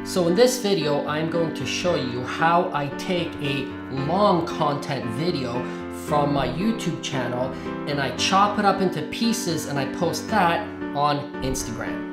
So in this video, I'm going to show you how I take a long content video from my YouTube channel and I chop it up into pieces and I post that on Instagram.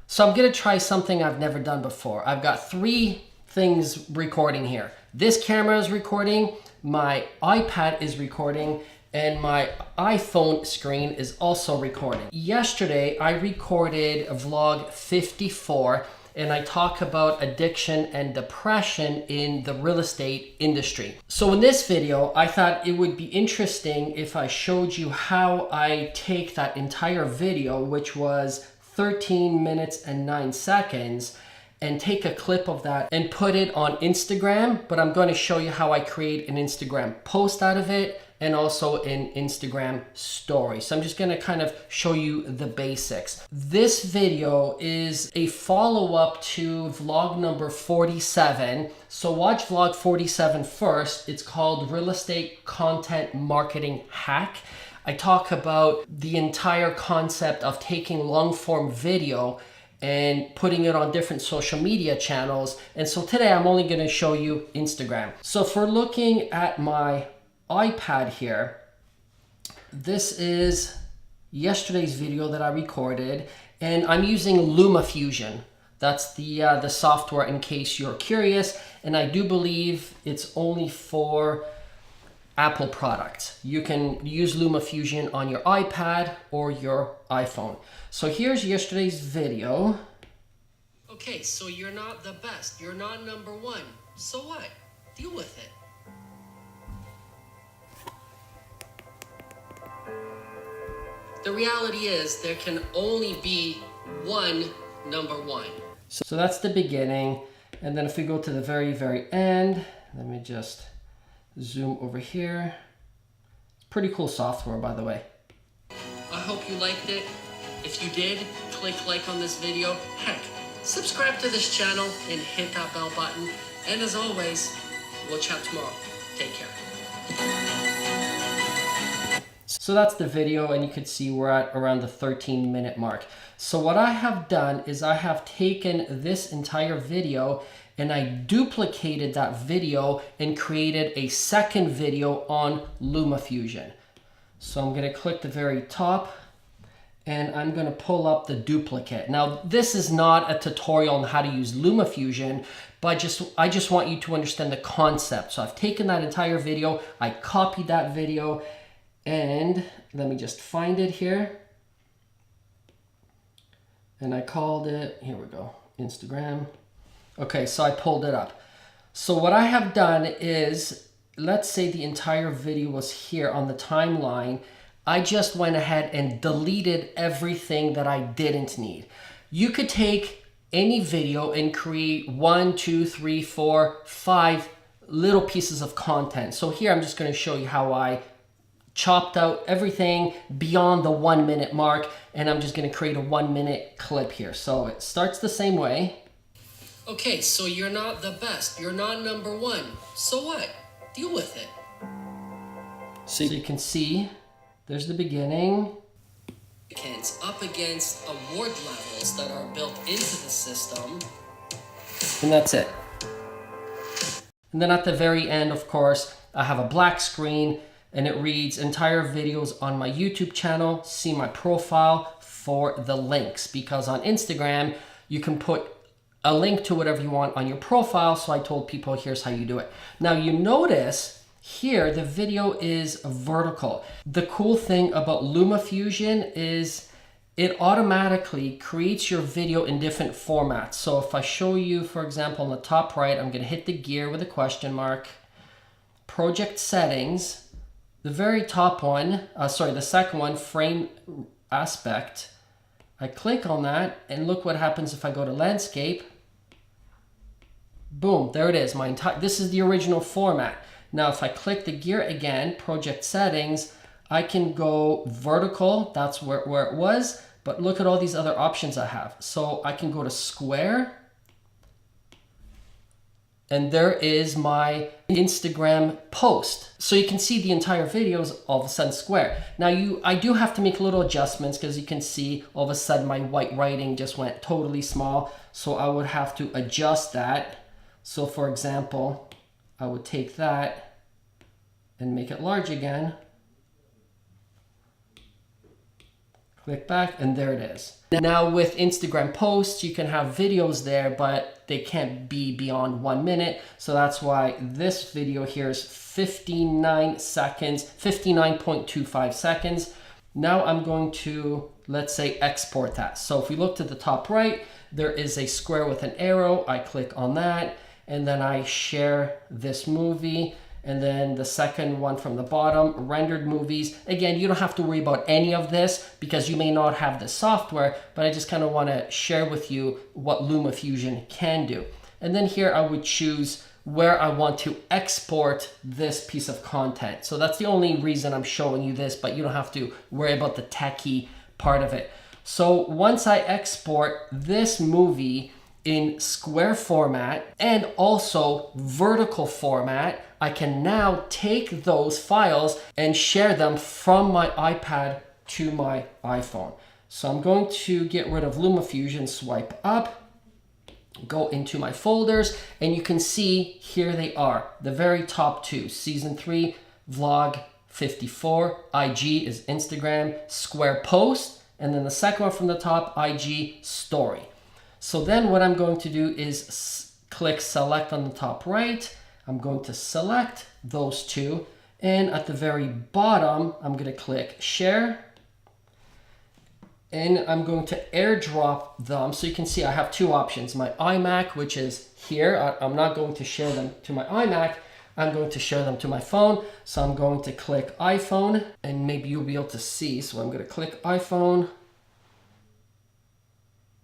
So I'm gonna try something I've never done before. I've got three things recording here. This camera is recording, my iPad is recording, and my iPhone screen is also recording. Yesterday, I recorded vlog 54 and I talk about addiction and depression in the real estate industry. So in this video, I thought it would be interesting if I showed you how I take that entire video, which was 13 minutes and 9 seconds, and take a clip of that and put it on Instagram, but I'm going to show you how I create an Instagram post out of it and also an Instagram story. So I'm just gonna kind of show you the basics. This video is a follow-up to vlog number 47. So watch vlog 47 first. It's called Real Estate Content Marketing Hack. I talk about the entire concept of taking long-form video and putting it on different social media channels. And so today I'm only gonna show you Instagram. So if we're looking at my iPad here, this is yesterday's video that I recorded, and I'm using Lumafusion. That's the software in case you're curious, and I do believe it's only for Apple products. You can use Lumafusion on your iPad or your iPhone. So here's yesterday's video. Okay, so you're not the best, you're not number one. So what? Deal with it. The reality is there can only be one number one. So that's the beginning. And then if we go to the very, very end, let me just zoom over here. It's pretty cool software, by the way. I hope you liked it. If you did, click like on this video. Heck, subscribe to this channel and hit that bell button. And as always, we'll chat tomorrow. Take care. So that's the video, and you can see we're at around the 13-minute mark. So what I have done is I have taken this entire video and I duplicated that video and created a second video on Lumafusion. So I'm gonna click the very top and I'm gonna pull up the duplicate. Now, this is not a tutorial on how to use Lumafusion, but I just want you to understand the concept. So I've taken that entire video, I copied that video, and let me just find it here. And I called it, here we go, Instagram. Okay, so I pulled it up. So what I have done is, let's say the entire video was here on the timeline. I just went ahead and deleted everything that I didn't need. You could take any video and create 1, 2, 3, 4, 5 little pieces of content. So here I'm just gonna show you how I chopped out everything beyond the 1 minute mark, and I'm just gonna create a 1 minute clip here. So it starts the same way. Okay, so you're not the best, you're not number one. So what? Deal with it. So you can see, there's the beginning. Up against award levels that are built into the system. And that's it. And then at the very end, of course, I have a black screen and it reads entire videos on my YouTube channel. See my profile for the links, because on Instagram, you can put a link to whatever you want on your profile. So I told people, here's how you do it. Now you notice here, the video is vertical. The cool thing about Lumafusion is it automatically creates your video in different formats. So if I show you, for example, on the top right, I'm gonna hit the gear with a question mark, project settings, the very top one, the second one, frame aspect. I click on that and look what happens if I go to landscape. Boom, there it is. This is the original format. Now, if I click the gear again, project settings, I can go vertical. That's where it was. But look at all these other options I have. So I can go to square. and there is my Instagram post. So you can see the entire video is all of a sudden square. Now I do have to make little adjustments because you can see all of a sudden my white writing just went totally small. So I would have to adjust that. So for example, I would take that and make it large again. Click back and there it is. Now with Instagram posts, you can have videos there, but they can't be beyond 1 minute. So that's why this video here is 59 seconds, 59.25 seconds. Now I'm going to, let's say, export that. So if we look to the top right, there is a square with an arrow. I click on that and then I share this movie. And then the second one from the bottom, rendered movies. Again, you don't have to worry about any of this because you may not have the software, but I just kind of want to share with you what Lumafusion can do. And then here I would choose where I want to export this piece of content. So that's the only reason I'm showing you this, but you don't have to worry about the techie part of it. So once I export this movie in square format and also vertical format, I can now take those files and share them from my iPad to my iPhone. So I'm going to get rid of Lumafusion, swipe up, go into my folders, and you can see here they are, the very top two, season 3, vlog 54, IG is Instagram, square post, and then the second one from the top, IG story. So then what I'm going to do is click select on the top right. I'm going to select those two. And at the very bottom, I'm going to click share. And I'm going to airdrop them. So you can see I have two options. My iMac, which is here. I'm not going to share them to my iMac. I'm going to share them to my phone. So I'm going to click iPhone. And maybe you'll be able to see. So I'm going to click iPhone.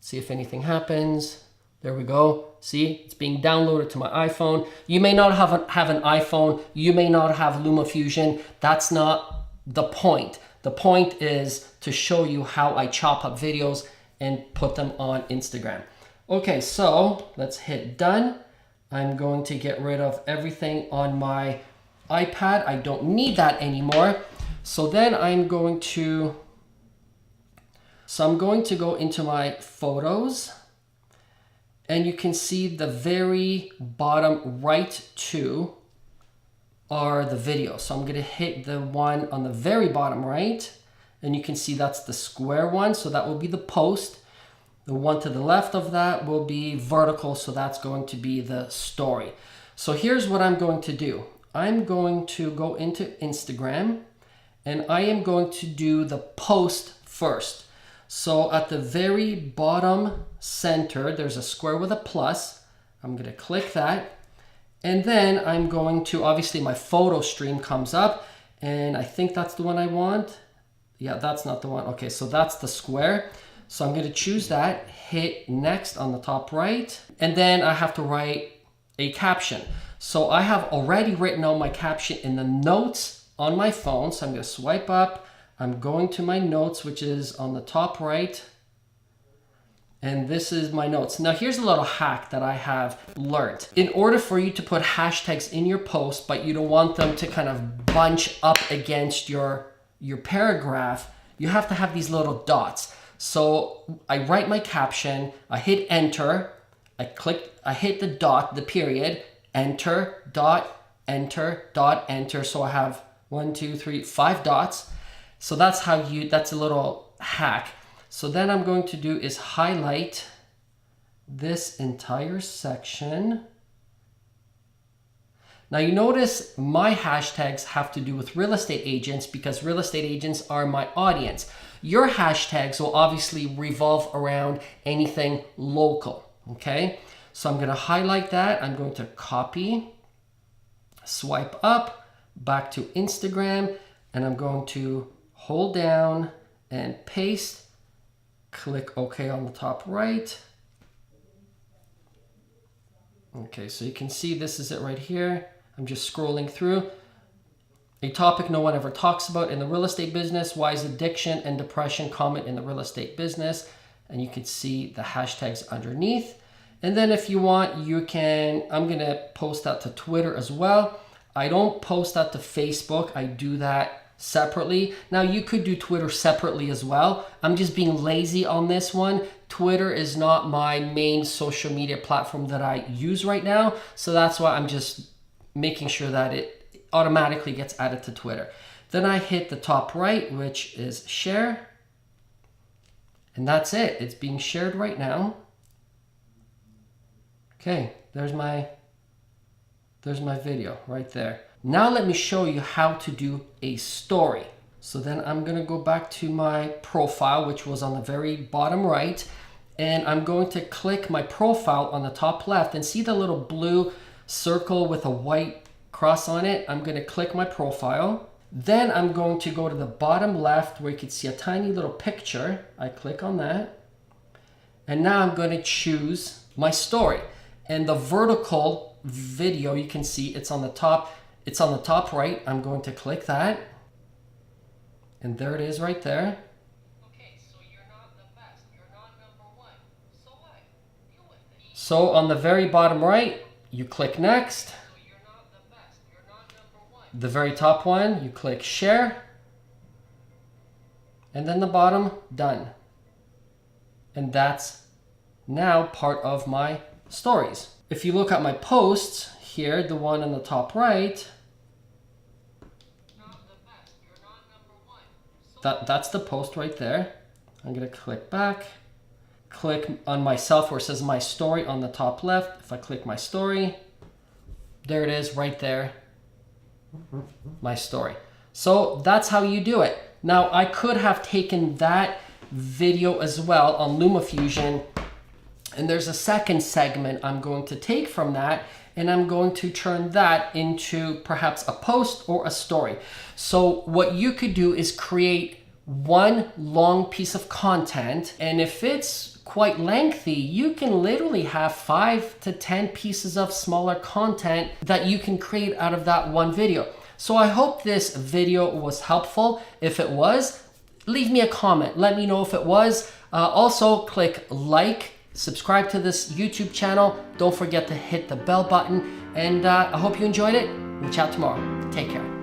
See if anything happens. There we go. See, it's being downloaded to my iPhone. You may not have an iPhone. You may not have Lumafusion. That's not the point. The point is to show you how I chop up videos and put them on Instagram. Okay, so let's hit done. I'm going to get rid of everything on my iPad. I don't need that anymore. So then I'm going to go into my photos and you can see the very bottom right two are the videos. So I'm going to hit the one on the very bottom right and you can see that's the square one. So that will be the post. The one to the left of that will be vertical. So that's going to be the story. So here's what I'm going to do. I'm going to go into Instagram and I am going to do the post first. So at the very bottom center, there's a square with a plus. I'm going to click that. And then I'm going to, obviously my photo stream comes up and I think that's the one I want. Yeah, that's not the one. Okay, so that's the square. So I'm going to choose that, hit next on the top right. And then I have to write a caption. So I have already written out my caption in the notes on my phone. So I'm going to swipe up. I'm going to my notes, which is on the top right. And this is my notes. Now here's a little hack that I have learned. In order for you to put hashtags in your post, but you don't want them to kind of bunch up against your paragraph, you have to have these little dots. So I write my caption, I hit enter, I hit the dot, the period, enter, dot, enter, dot, enter. So I have 1, 2, 3, 5 dots. So that's that's a little hack. So then I'm going to do is highlight this entire section. Now you notice my hashtags have to do with real estate agents because real estate agents are my audience. Your hashtags will obviously revolve around anything local, okay? So I'm going to highlight that. I'm going to copy, swipe up, back to Instagram, and I'm going to hold down and paste, click OK on the top right. Okay, so you can see this is it right here. I'm just scrolling through. A topic no one ever talks about in the real estate business. Why is addiction and depression common in the real estate business? And you can see the hashtags underneath. And then if you want, you can, I'm gonna post that to Twitter as well. I don't post that to Facebook. I do that separately. Now you could do Twitter separately as well. I'm just being lazy on this one. Twitter is not my main social media platform that I use right now. So that's why I'm just making sure that it automatically gets added to Twitter. Then I hit the top right, which is share. And that's it. It's being shared right now. Okay, there's my video right there. Now let me show you how to do a story. So then I'm gonna go back to my profile, which was on the very bottom right, and I'm going to click my profile on the top left and see the little blue circle with a white cross on it. I'm gonna click my profile. Then I'm going to go to the bottom left where you can see a tiny little picture. I click on that. And now I'm going to choose my story. And the vertical video, you can see it's on the top. It's on the top right. I'm going to click that. And there it is right there. Okay, so you're not the best. You're not number one. So what? Deal with it. So on the very bottom right, you click next. The very top one, you click share, and then the bottom, done. And that's now part of my stories. If you look at my posts here, the one on the top right, that's the post right there. I'm gonna click back, click on myself where it says my story on the top left. If I click my story, there it is right there. My story. So that's how you do it. Now I could have taken that video as well on Lumafusion, and there's a second segment I'm going to take from that, and I'm going to turn that into perhaps a post or a story. So what you could do is create one long piece of content, and if it's quite lengthy, you can literally have 5 to 10 pieces of smaller content that you can create out of that one video. So I hope this video was helpful. If it was, leave me a comment. Let me know if it was. Also, click like, subscribe to this YouTube channel. Don't forget to hit the bell button. And I hope you enjoyed it. We'll chat tomorrow. Take care.